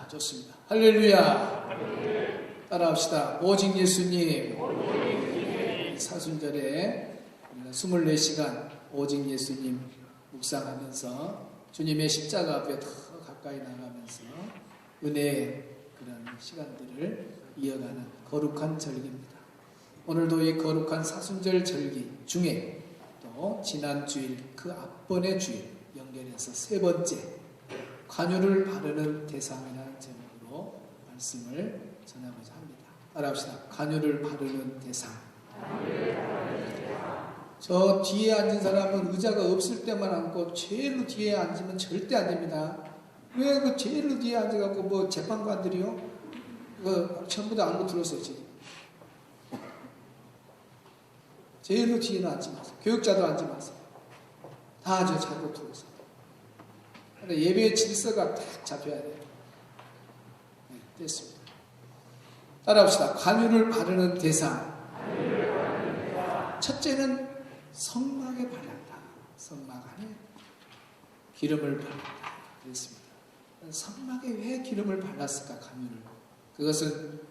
좋습니다. 할렐루야. 따라합시다. 오직 예수님. 사순절에 24시간 오직 예수님 묵상하면서 주님의 십자가 앞에 더 가까이 나가면서 은혜의 그런 시간들을 이어가는 거룩한 절기입니다. 오늘도 이 거룩한 사순절 절기 중에 또 지난 주일 그 앞번의 주일 연결해서 세 번째 관유를 바르는 대상이라는 제목으로 말씀을 전하고자 합니다. 따라합시다. 관유를 바르는 대상. 저 뒤에 앉은 사람은 의자가 없을 때만 앉고 제일로 뒤에 앉으면 절대 안 됩니다. 왜 그 제일로 뒤에 앉아갖고 뭐 재판관들이요? 그 전부 다 안고 들었어요 지금. 제일로 뒤에는 앉지 마세요. 교육자도 앉지 마세요. 다 저 잘못 들었어요. 근데 예배의 질서가 딱 잡혀야 돼요. 네, 됐습니다. 따라합시다. 관유를 바르는 대상. 첫째는 성막에 발랐다. 성막 안에 기름을 발랐다. 그랬습니다. 성막에 왜 기름을 발랐을까? 관유를. 그것은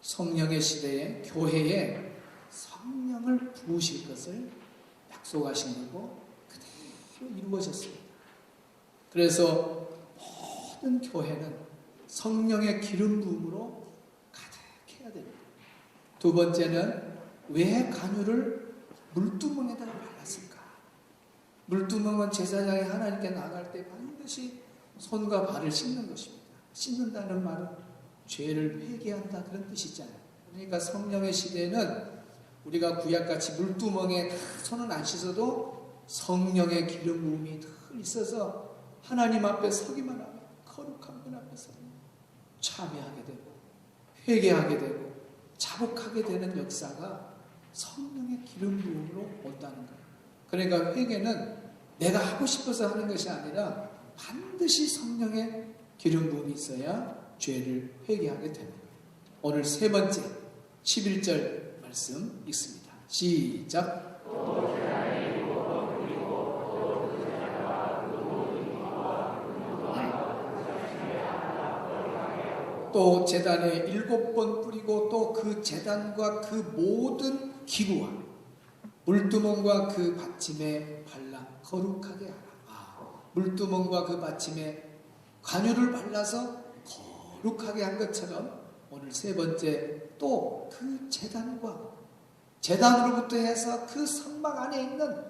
성령의 시대에 교회에 성령을 부으실 것을 약속하신 거고 그대로 이루어졌습니다. 그래서 모든 교회는 성령의 기름 부음으로 가득해야 됩니다. 두 번째는 왜 관유를 물두멍에다가 발랐을까? 물두멍은 제사장이 하나님께 나갈 때 반드시 손과 발을 씻는 것입니다. 씻는다는 말은 죄를 회개한다 그런 뜻이잖아요. 그러니까 성령의 시대에는 우리가 구약같이 물두멍에 손은 안 씻어도 성령의 기름 부음이 늘 있어서 하나님 앞에 서기만 하면 거룩한 분 앞에서 참여하게 되고 회개하게 되고 자복하게 되는 역사가 성령의 기름 부음으로 온다는 거예요. 그러니까 회개는 내가 하고 싶어서 하는 것이 아니라 반드시 성령의 기름 부음이 있어야 죄를 회개하게 되는 거예요. 오늘 세 번째 11절 말씀 읽습니다. 시작. 또 제단에 7번 뿌리고 또 그 제단과 그 모든 기구와 물두멍과 그 받침에 발라 거룩하게 하라. 물두멍과 그 받침에 관유를 발라서 거룩하게 한 것처럼 오늘 세 번째 또 그 제단과 제단으로부터 해서 그 성막 안에 있는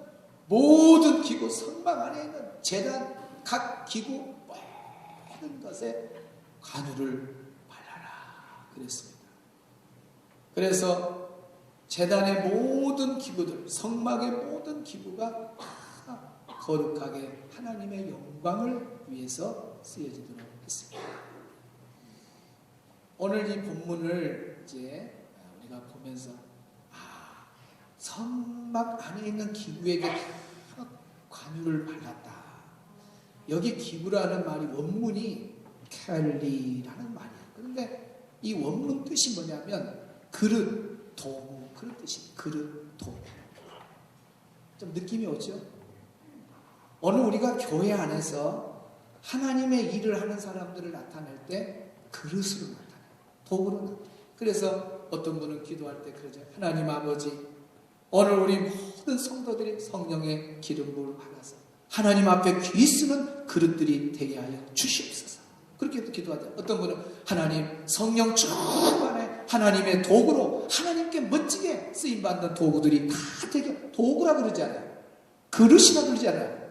모든 기구, 성막 안에 있는 제단 각 기구 모든 것에 관유를 발라라 그랬습니다. 그래서 제단의 모든 기구들, 성막의 모든 기구가 거룩하게 하나님의 영광을 위해서 쓰여지도록 했습니다. 오늘 이 본문을 이제 우리가 보면서 성막 안에 있는 기구에게 다 관유를 발랐다. 여기 기구라는 말이 원문이 켈리라는 말이에요. 그런데 이 원문 뜻이 뭐냐면 그릇, 도구 그런 뜻이에요. 그릇, 도구. 좀 느낌이 오죠? 오늘 우리가 교회 안에서 하나님의 일을 하는 사람들을 나타낼 때 그릇으로 나타나요. 도구로 나타나요. 그래서 어떤 분은 기도할 때 그러죠. 하나님 아버지, 오늘 우리 모든 성도들이 성령의 기름 부음을 받아서 하나님 앞에 귀 쓰는 그릇들이 되게 하여 주시옵소서. 그렇게 기도하죠. 어떤 분은 하나님 성령 충만해 하나님의 도구로 하나님께 멋지게 쓰임받는 도구들이 다 되게 도구라 그러잖아요. 그릇이라 그러잖아요.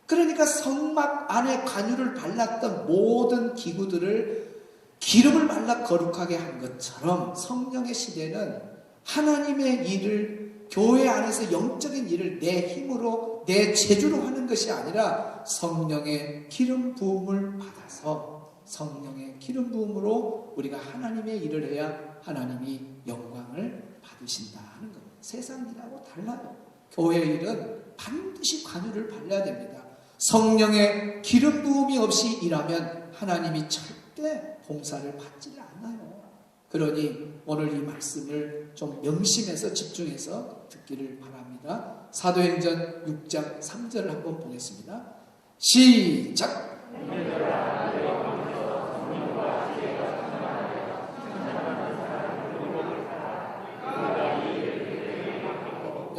그러니까 성막 안에 관유를 발랐던 모든 기구들을 기름을 발라 거룩하게 한 것처럼 성령의 시대는 하나님의 일을 교회 안에서 영적인 일을 내 힘으로 내 재주로 하는 것이 아니라 성령의 기름 부음을 받아서 성령의 기름 부음으로 우리가 하나님의 일을 해야 하나님이 영광을 받으신다 하는 것. 세상 일하고 달라요. 교회 일은 반드시 관유를 발라야 됩니다. 성령의 기름 부음이 없이 일하면 하나님이 절대 봉사를 받지를 않아요. 그러니 오늘 이 말씀을 좀 명심해서 집중해서 듣기를 바랍니다. 사도행전 6장 3절을 한번 보겠습니다. 시작!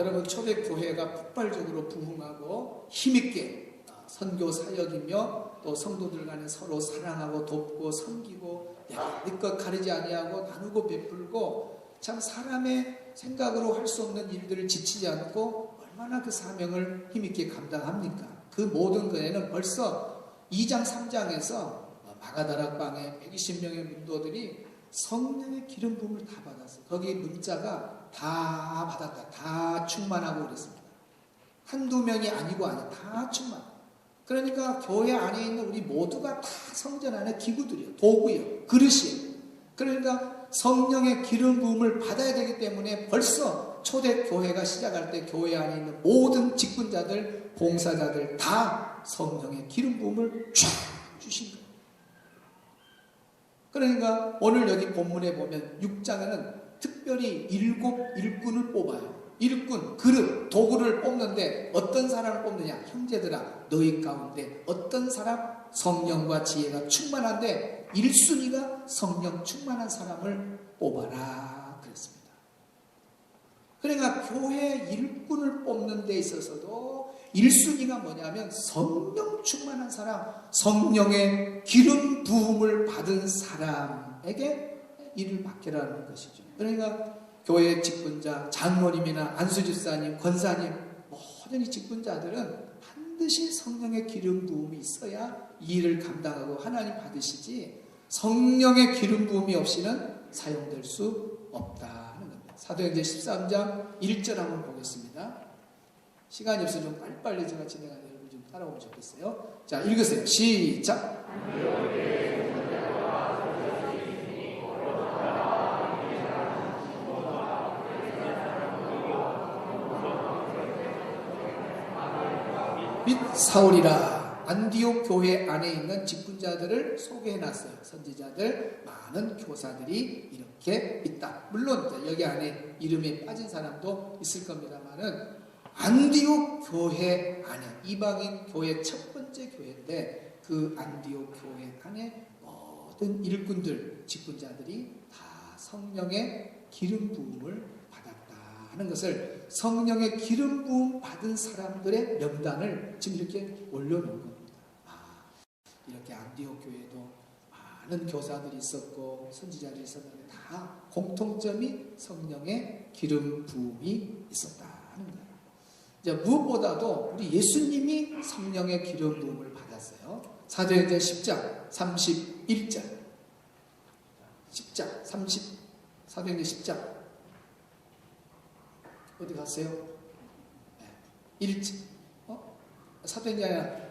여러분 초대교회가 폭발적으로 부흥하고 힘있게 선교 사역이며 또 성도들 간에 서로 사랑하고 돕고 섬기고 내것 가리지 아니하고 나누고 베풀고 참 사람의 생각으로 할 수 없는 일들을 지치지 않고 얼마나 그 사명을 힘있게 감당합니까? 그 모든 것에는 벌써 2장 3장에서 마가다락방에 120명의 문도들이 성령의 기름 부음을 다 받았어요. 거기 문자가 다 받았다. 다 충만하고 그랬습니다. 한두 명이 아니고 다 충만. 그러니까 교회 안에 있는 우리 모두가 다 성전 안에 기구들이에요. 도구예요. 그릇이에요. 그러니까 성령의 기름 부음을 받아야 되기 때문에 벌써 초대교회가 시작할 때 교회 안에 있는 모든 직분자들, 봉사자들 다 성령의 기름 부음을 쫙 주신 거예요. 그러니까 오늘 여기 본문에 보면 6장에는 특별히 7 일꾼을 뽑아요. 일꾼, 그릇, 도구를 뽑는데 어떤 사람을 뽑느냐? 형제들아, 너희 가운데 어떤 사람? 성령과 지혜가 충만한데 1순위가 성령 충만한 사람을 뽑아라 그랬습니다. 그러니까 교회 일꾼을 뽑는 데 있어서도 1순위가 뭐냐면 성령 충만한 사람, 성령의 기름 부음을 받은 사람에게 일을 맡기라는 것이죠. 그러니까 교회 직분자, 장로님이나 안수집사님, 권사님 모든 이 직분자들은 반드시 성령의 기름 부음이 있어야 이 일을 감당하고 하나님 받으시지 성령의 기름 부음이 없이는 사용될 수 없다는 겁니다. 사도행전 13장 1절 한번 보겠습니다. 시간이 없어서 좀 빨리빨리 제가 진행하는 여러분 좀 따라오면 좋겠어요. 자, 읽으세요. 시작. 및 사울이라 안디옥 교회 안에 있는 직분자들을 소개해놨어요. 선지자들, 많은 교사들이 이렇게 있다. 물론 여기 안에 이름이 빠진 사람도 있을 겁니다만은 안디옥 교회 안에, 이방인 교회 첫 번째 교회인데 그 안디옥 교회 안에 모든 일꾼들, 직분자들이 다 성령의 기름 부음을 받았다 하는 것을, 성령의 기름 부음 받은 사람들의 명단을 지금 이렇게 올려놓은 겁니다. 이렇게 안디옥 교회도 많은 교사들이 있었고 선지자들이 있었는데 다 공통점이 성령의 기름 부음이 있었다는 거예요. 이제 무엇보다도 우리 예수님이 성령의 기름 부음을 받았어요. 사도행전 10장 31절 10장 30 사도행전 10장 어디 갔어요? 네. 1절 사도행전이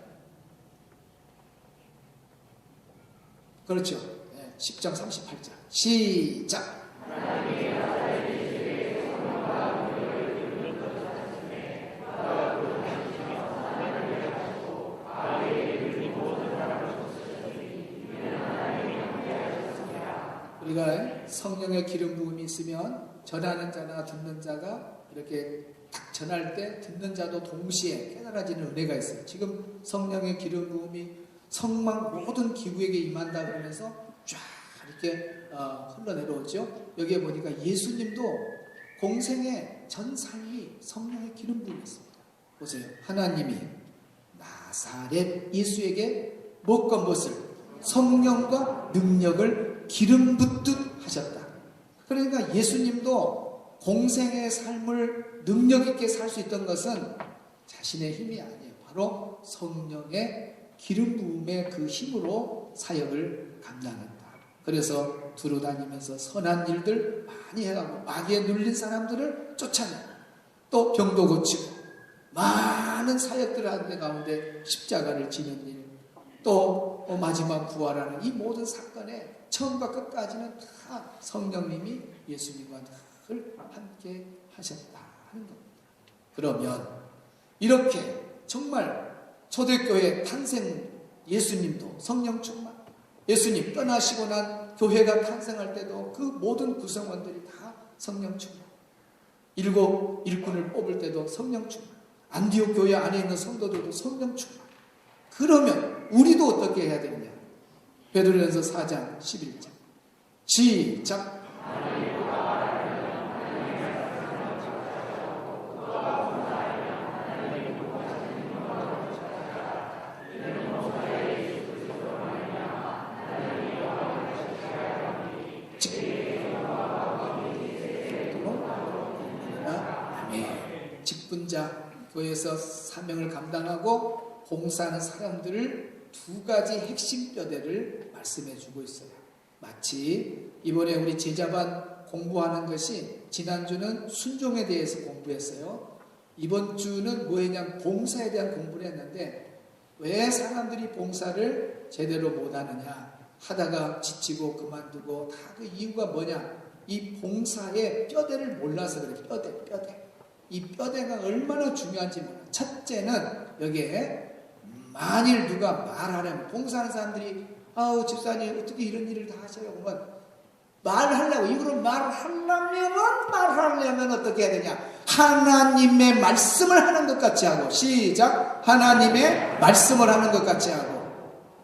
그렇죠. 네. 10장 38절 시작. 우리가 성령의 기름 부음이 있으면 전하는 자나 듣는 자가 이렇게 딱 전할 때 듣는 자도 동시에 깨달아지는 은혜가 있어요. 지금 성령의 기름 부음이 성막 모든 기구에게 임한다 그러면서 쫙 이렇게 흘러내려오죠. 여기에 보니까 예수님도 공생의 전 삶이 성령의 기름 부음이었습니다. 보세요. 하나님이 나사렛 예수에게 무엇과 무엇을? 성령과 능력을 기름 붓듯 하셨다. 그러니까 예수님도 공생의 삶을 능력 있게 살 수 있던 것은 자신의 힘이 아니에요. 바로 성령의 기름 부음의 그 힘으로 사역을 감당한다. 그래서 두루다니면서 선한 일들 많이 해가고 마귀에 눌린 사람들을 쫓아내고 또 병도 고치고 많은 사역들을 하는 가운데 십자가를 지는 일, 또 마지막 부활하는 이 모든 사건에 처음과 끝까지는 다 성령님이 예수님과 늘 함께 하셨다는 겁니다. 그러면 이렇게 정말 초대교회 탄생, 예수님도 성령 충만, 예수님 떠나시고 난 교회가 탄생할 때도 그 모든 구성원들이 다 성령 충만, 7 일꾼을 뽑을 때도 성령 충만, 안디옥 교회 안에 있는 성도들도 성령 충만. 그러면 우리도 어떻게 해야 되느냐? 베드로전서 4장 11절 시작. 혼자 교회에서 사명을 감당하고 봉사하는 사람들을 두 가지 핵심 뼈대를 말씀해 주고 있어요. 마치 이번에 우리 제자반 공부하는 것이 지난주는 순종에 대해서 공부했어요. 이번 주는 뭐냐면 봉사에 대한 공부를 했는데 왜 사람들이 봉사를 제대로 못하느냐 하다가 지치고 그만두고 다 그 이유가 뭐냐, 이 봉사의 뼈대를 몰라서 그래. 뼈대. 이 뼈대가 얼마나 중요한지 몰라. 첫째는 여기에 만일 누가 말하려면, 봉사하는 사람들이 아우 집사님 어떻게 이런 일을 다 하셔요? 그러면 말하려고, 이거로 말하려면 어떻게 해야 되냐? 하나님의 말씀을 하는 것 같이 하고, 시작. 하나님의 말씀을 하는 것 같이 하고.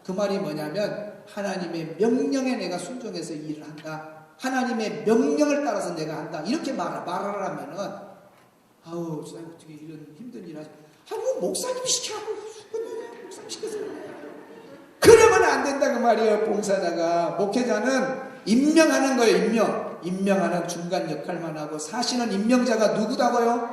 그 말이 뭐냐면 하나님의 명령에 내가 순종해서 일을 한다. 하나님의 명령을 따라서 내가 한다. 이렇게 말하라면은 아우 집사님 어떻게 이런 힘든 일 하죠? 아우 목사님 시켜하고 목사님 시켜서 그러면 안 된다 그 말이에요. 봉사자가, 목회자는 임명하는 거예요. 임명하는 중간 역할만 하고, 사실은 임명자가 누구다고요?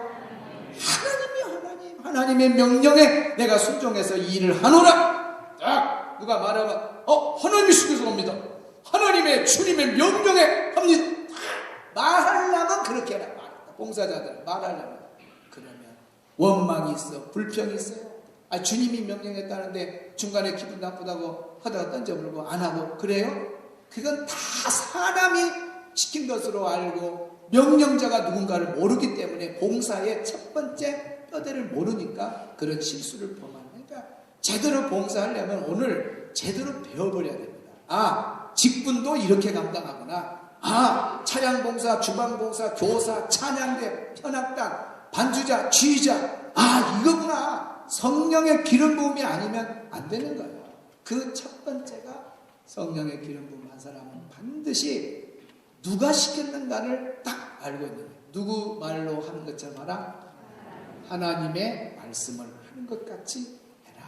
하나님의 명령에 내가 순종해서 일을 하노라. 딱 누가 말하면 하나님이 시켜서 옵니다. 하나님의 주님의 명령에 합니다. 말하려면 그렇게 해라. 봉사자들 말하려면. 그러면 원망이 있어, 불평이 있어요. 주님이 명령했다는데 중간에 기분 나쁘다고 하다가 던져버리고 안 하고 그래요? 그건 다 사람이 시킨 것으로 알고 명령자가 누군가를 모르기 때문에 봉사의 첫 번째 뼈대를 모르니까 그런 실수를 범하니까, 제대로 봉사하려면 오늘 제대로 배워버려야 됩니다. 직분도 이렇게 감당하구나. 차량봉사, 주방봉사, 교사, 찬양대, 현악단, 반주자, 지휘자, 이거구나. 성령의 기름 부음이 아니면 안 되는 거예요. 그 첫 번째가 성령의 기름 부음 한 사람은 반드시 누가 시켰는가를 딱 알고 있는 거예요. 누구 말로 하는 것처럼 하라? 하나님의 말씀을 하는 것 같이 해라.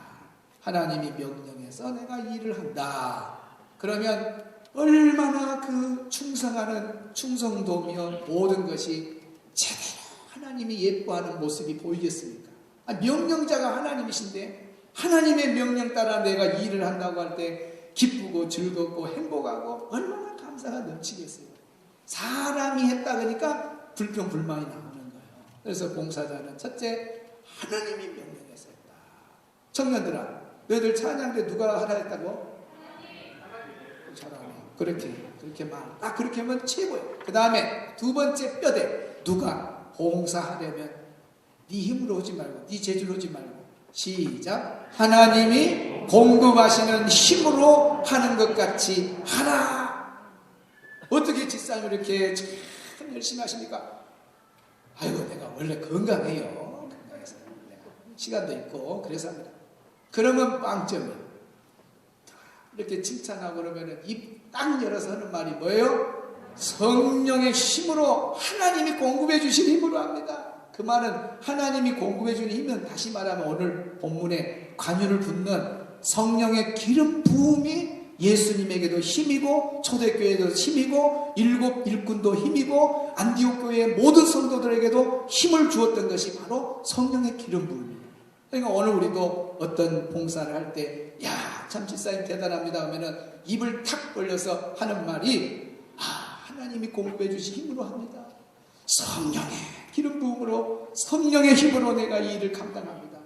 하나님이 명령해서 내가 일을 한다. 그러면 얼마나 그 충성하는 충성도며 모든 것이 제대로 하나님이 예뻐하는 모습이 보이겠습니까? 명령자가 하나님이신데 하나님의 명령 따라 내가 일을 한다고 할 때 기쁘고 즐겁고 행복하고 얼마나 감사가 넘치겠어요. 사람이 했다 그러니까 불평 불만이 나오는 거예요. 그래서 봉사자는 첫째, 하나님이 명령해서 했다. 청년들아, 너희들 찬양대 누가 하라 했다고? 잘하네. 그렇게 말. 그렇게 하면 최고예요. 그 다음에 두 번째 뼈대, 누가 봉사하려면 네 힘으로 오지 말고, 네 재주로 오지 말고, 시작. 하나님이 공급하시는 힘으로 하는 것 같이 하라. 어떻게 집사님 이렇게 참 열심히 하십니까? 아이고 내가 원래 건강해요. 건강해서 시간도 있고 그래서 합니다. 그러면 빵점이에요. 이렇게 칭찬하고 그러면 입 딱 열어서 하는 말이 뭐예요? 성령의 힘으로, 하나님이 공급해 주신 힘으로 합니다. 그 말은 하나님이 공급해 주는 힘은, 다시 말하면 오늘 본문에 관유를 붓는 성령의 기름 부음이 예수님에게도 힘이고, 초대교회도 힘이고, 일곱 일꾼도 힘이고, 안디옥 교회의 모든 성도들에게도 힘을 주었던 것이 바로 성령의 기름 부음이에요. 그러니까 오늘 우리도 어떤 봉사를 할 때 참 집사님 대단합니다 하면은 입을 탁 벌려서 하는 말이 하나님이 공급해 주신 힘으로 합니다. 성령의 기름 부음으로, 성령의 힘으로 내가 이 일을 감당합니다.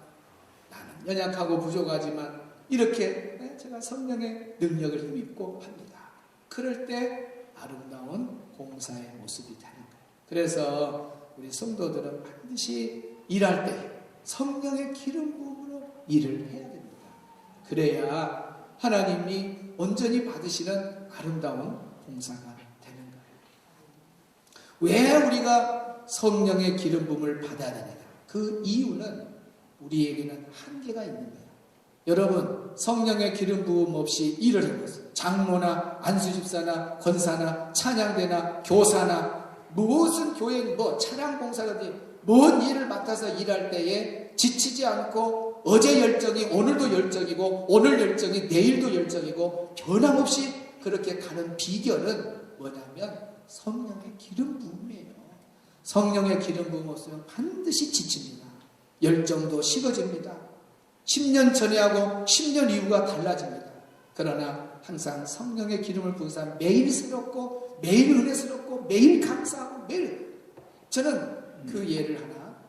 나는 연약하고 부족하지만 이렇게 제가 성령의 능력을 힘입고 합니다. 그럴 때 아름다운 봉사의 모습이 되는 거예요. 그래서 우리 성도들은 반드시 일할 때 성령의 기름 부음으로 일을 해야 됩니다. 그래야 하나님이 온전히 받으시는 아름다운 봉사가 되는 거예요. 왜 우리가 성령의 기름 부음을 받아야 되느냐? 그 이유는 우리에게는 한계가 있는 거예요. 여러분, 성령의 기름 부음 없이 일을 해보세요. 장로나 안수집사나 권사나 찬양대나 교사나 무슨 교회 차량 봉사라든지 뭔 일을 맡아서 일할 때에 지치지 않고 어제 열정이 오늘도 열정이고 오늘 열정이 내일도 열정이고 변함없이 그렇게 가는 비결은 뭐냐면 성령의 기름 부음이에요. 성령의 기름 부음 없으면 반드시 지칩니다. 열정도 식어집니다. 10년 전에 하고 10년 이후가 달라집니다. 그러나 항상 성령의 기름을 부은 사람 매일 새롭고 매일 은혜스럽고 매일 감사하고 매일 저는 그 예를 하나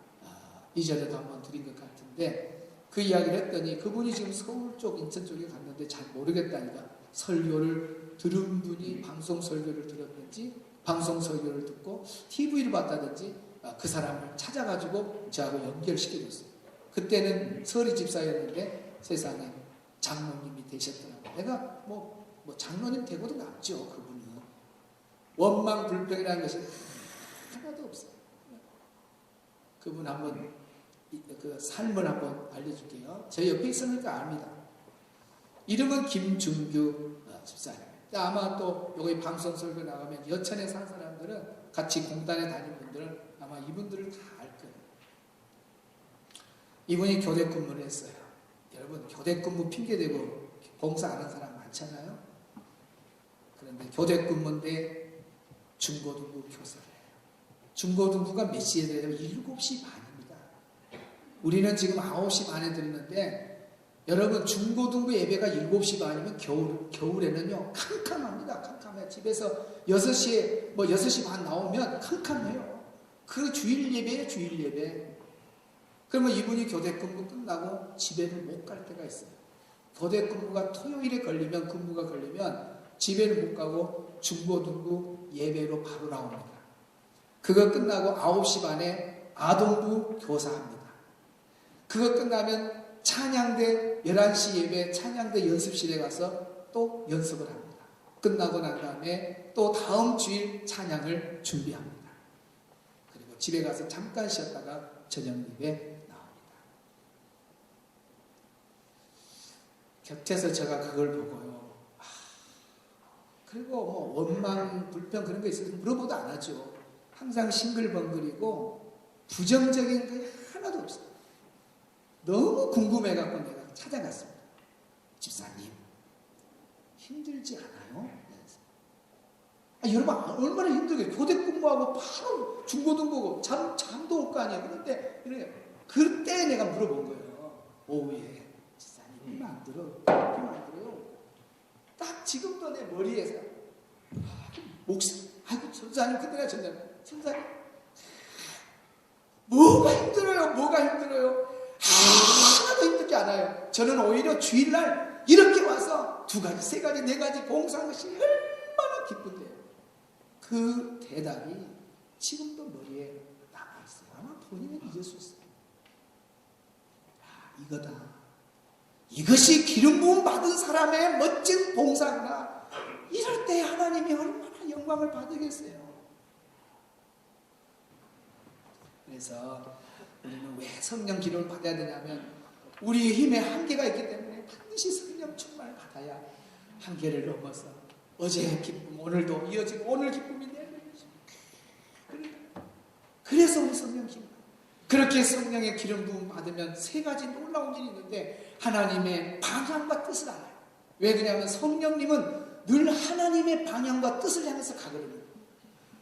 이전에도 한번 드린 것 같은데 그 이야기를 했더니 그분이 지금 서울 쪽 인천 쪽에 갔는데 잘 모르겠다니까 설교를 들은 분이 방송 설교를 들었는지 방송 설교를 듣고 TV를 봤다든지 그 사람을 찾아가지고 저하고 연결시켜줬어요. 그때는 서리 집사였는데 세상에 장로님이 되셨더라고요. 내가 뭐 장로님 되고도 남죠. 그분은 원망 불평이라는 것이 하나도 없어요. 그분 한번 그 삶을 한번 알려줄게요. 제 옆에 있으니까 압니다. 이름은 김준규 집사님. 아마 또 여기 방송 설교 나가면 여천에 산 사람들은 같이 공단에 다니는 분들은 아마 이분들을 다 알 거예요. 이분이 교대 근무를 했어요. 여러분 교대 근무 핑계대고 봉사 안 하는 사람 많잖아요. 그런데 교대 근무인데 중고등부 교사를 해요. 중고등부가 몇 시에 되냐면 7시 반입니다. 우리는 지금 9시 반에 들었는데 여러분 중고등부 예배가 7시 반이면 겨울에는요 캄캄합니다. 캄캄해요. 집에서 6시에 6시 반 나오면 캄캄해요. 그 주일 예배예요. 주일 예배. 그러면 이분이 교대 근무 끝나고 집에를 못 갈 때가 있어요. 교대 근무가 토요일에 근무가 걸리면 집에를 못 가고 중고등부 예배로 바로 나옵니다. 그거 끝나고 9시 반에 아동부 교사합니다. 그거 끝나면 찬양대 11시 예배 찬양대 연습실에 가서 또 연습을 합니다. 끝나고 난 다음에 또 다음 주일 찬양을 준비합니다. 그리고 집에 가서 잠깐 쉬었다가 저녁 예배 나옵니다. 곁에서 제가 그걸 보고요. 그리고 원망, 불평 그런 거 있어서 물어보도 안 하죠. 항상 싱글벙글이고 부정적인 게 하나도 없어요. 너무 궁금해갖고 내가 찾아갔습니다. 집사님, 힘들지 않아요? 여러분, 얼마나 힘들게 교대 근무하고 바로 중고등부고 잠도 올 거 아니에요. 그런데, 그때 내가 물어본 거예요. 오후에, 집사님, 힘 안 들어. 힘 안 들어요. 딱 지금도 내 머리에서, 아이고, 전사님, 그때 내가 전사님, 뭐가 힘들어요? 하나도 힘들지 않아요. 저는 오히려 주일날 이렇게 와서 2가지, 3가지, 4가지 봉사하는 것이 얼마나 기쁜데요. 그 대답이 지금도 머리에 남아있어요. 아마 본인은 잊을 수 있어요. 이거다. 이것이 기름 부음 받은 사람의 멋진 봉사구나. 이럴 때 하나님이 얼마나 영광을 받으겠어요. 그래서 우리는 왜 성령 기름을 받아야 되냐면 우리의 힘에 한계가 있기 때문에 반드시 성령 충만을 받아야 한계를 넘어서 어제의 기쁨 오늘도 이어지고 오늘 기쁨이 내일 그래서 우리 성령 기름 그렇게 성령의 기름 부음 받으면 3가지 놀라운 일이 있는데 하나님의 방향과 뜻을 알아요. 왜 그러냐면 성령님은 늘 하나님의 방향과 뜻을 향해서 가거든요.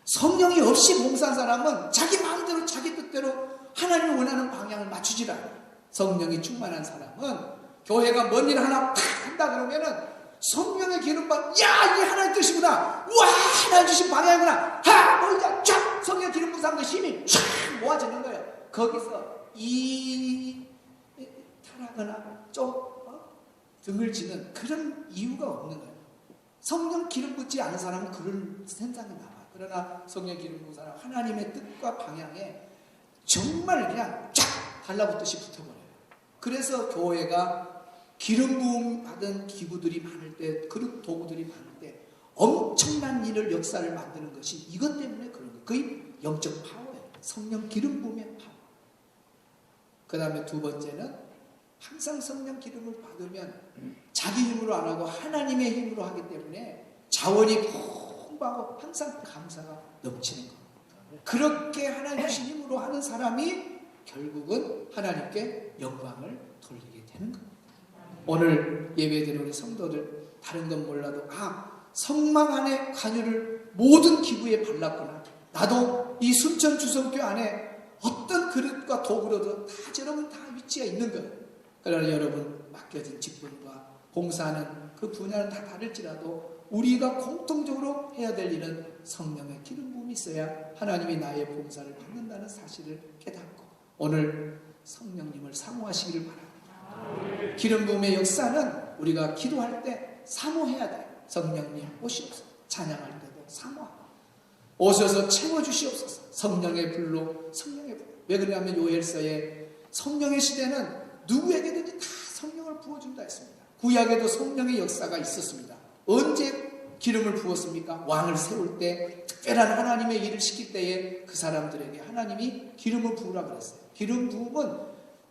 성령이 없이 봉사한 사람은 자기 마음대로 자기 뜻대로 하나님이 원하는 방향을 맞추질 않아요. 성령이 충만한 사람은 교회가 뭔 일 하나 팍 한다 그러면은 성령의 기름 받 이게 하나님 뜻이구나. 우와 하나님 주신 방향이구나. 뭐냐 쫙 성령 기름 부은 사람들 힘이 쫙 모아지는 거예요. 거기서 타락하거나 등을 지는 그런 이유가 없는 거예요. 성령 기름 붓지 않은 사람은 그런 현상이 나와요. 그러나 성령 기름 부은 사람 하나님의 뜻과 방향에 정말 그냥 쫙 달라붙듯이 붙어버려요. 그래서 교회가 기름 부음 받은 기구들이 많을 때, 그릇 도구들이 많을 때 엄청난 일을 역사를 만드는 것이 이것 때문에 그런 거예요. 그게 영적 파워예요. 성령 기름 부음의 파워. 그 다음에 2번째는 항상 성령 기름을 받으면 자기 힘으로 안 하고 하나님의 힘으로 하기 때문에 자원이 풍부하고 항상 감사가 넘치는 겁니다. 그렇게 하나님 주신 힘으로 하는 사람이 결국은 하나님께 영광을 돌리게 되는 겁니다. 오늘 예배드리는 우리 성도들 다른 건 몰라도 성막 안에 관유를 모든 기구에 발랐구나. 나도 이 순천 주성교 안에 어떤 어떤 그릇과 도구로도 다 여러분 다 위치가 있는 거예요. 그러나 여러분 맡겨진 직분과 봉사하는 그 분야는 다 다를지라도 우리가 공통적으로 해야 될 일은 성령의 기름 부음이 있어야 하나님이 나의 봉사를 받는다는 사실을 깨닫고 오늘 성령님을 사모하시기를 바랍니다. 기름 부음의 역사는 우리가 기도할 때 사모해야 돼요. 성령님 오시옵소서. 찬양할 때도 사모하고 오셔서 채워주시옵소서. 성령의 불로 성령의 불로. 왜 그러냐면 요엘서에 성령의 시대는 누구에게든지 다 성령을 부어준다 했습니다. 구약에도 성령의 역사가 있었습니다. 언제 기름을 부었습니까? 왕을 세울 때 특별한 하나님의 일을 시킬 때에 그 사람들에게 하나님이 기름을 부으라 그랬어요. 기름 부음은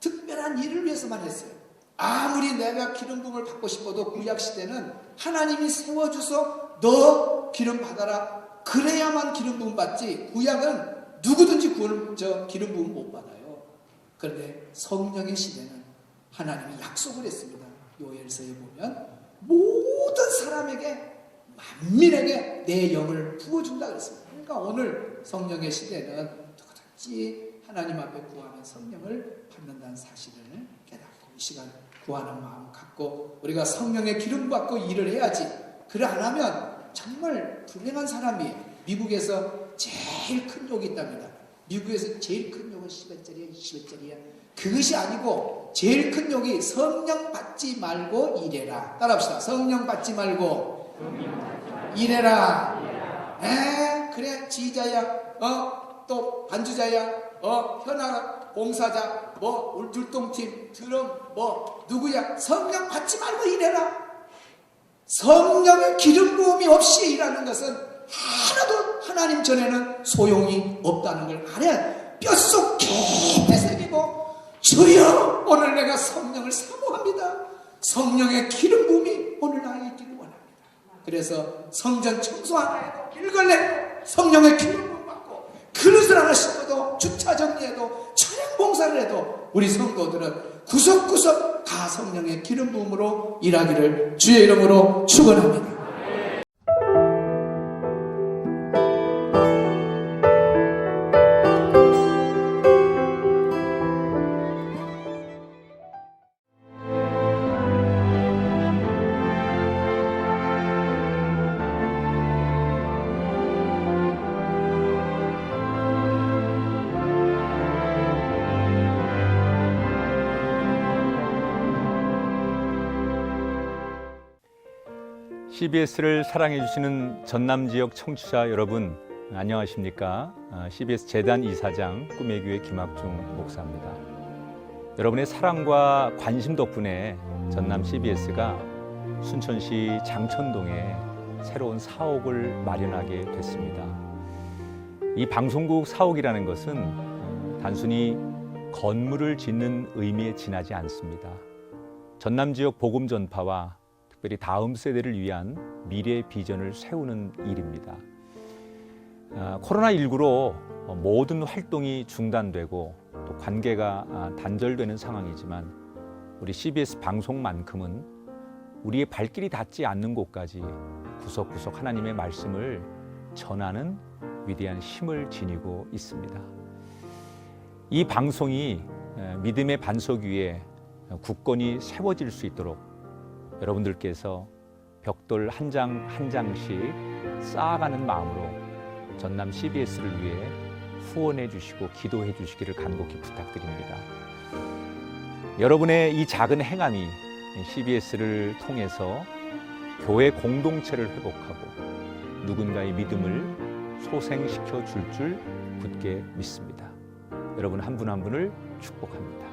특별한 일을 위해서만 했어요. 아무리 내가 기름 부음을 받고 싶어도 구약 시대는 하나님이 세워줘서 너 기름 받아라. 그래야만 기름 부음 받지. 구약은 누구든지 기름 부음 못 받아요. 그런데 성령의 시대는 하나님이 약속을 했습니다. 요엘서에 보면 모든 사람에게 만민에게 내 영을 부어준다 그랬습니다. 그러니까 오늘 성령의 시대는 누구든지 하나님 앞에 구하면 성령을 받는다는 사실을 깨닫고 이 시간 구하는 마음 갖고 우리가 성령의 기름 받고 일을 해야지. 그래 안 하면 정말 불행한 사람이 미국에서 제일 큰 욕이 있답니다. 미국에서 제일 큰 욕은 10회짜리야 20회짜리야. 그것이 아니고 제일 큰 욕이 성령 받지 말고 일해라. 따라합시다. 성령 받지 말고 일해라. 그래 지휘자야 또 반주자야 현악 봉사자 울툴동팀 드럼 누구야. 성령 받지 말고 일해라. 성령의 기름 부음이 없이 일하는 것은 하나도 하나님 전에는 소용이 없다는 걸 알아야 뼛속 깊이 새기고 주여 오늘 내가 성령을 사모합니다. 성령의 기름 부음이 오늘 나에게 있기를 원합니다. 그래서 성전 청소 하나에도 일걸레도 성령의 기름 부음 받고 그릇을 하나 씻어도 주차 정리해도 차량 봉사를 해도 우리 성도들은 구석구석 다 성령의 기름 부음으로 일하기를 주의 이름으로 축원합니다. CBS를 사랑해주시는 전남지역 청취자 여러분 안녕하십니까? CBS 재단 이사장 꿈의 교회 김학중 목사입니다. 여러분의 사랑과 관심 덕분에 전남 CBS가 순천시 장천동에 새로운 사옥을 마련하게 됐습니다. 이 방송국 사옥이라는 것은 단순히 건물을 짓는 의미에 지나지 않습니다. 전남 지역 복음 전파와 특별히 다음 세대를 위한 미래 비전을 세우는 일입니다. 코로나19로 모든 활동이 중단되고 또 관계가 단절되는 상황이지만 우리 CBS 방송만큼은 우리의 발길이 닿지 않는 곳까지 구석구석 하나님의 말씀을 전하는 위대한 힘을 지니고 있습니다. 이 방송이 믿음의 반석 위에 굳건히 세워질 수 있도록 여러분들께서 벽돌 한 장 한 장씩 쌓아가는 마음으로 전남 CBS를 위해 후원해 주시고 기도해 주시기를 간곡히 부탁드립니다. 여러분의 이 작은 행함이 CBS를 통해서 교회 공동체를 회복하고 누군가의 믿음을 소생시켜 줄 굳게 믿습니다. 여러분 한 분 한 분을 축복합니다.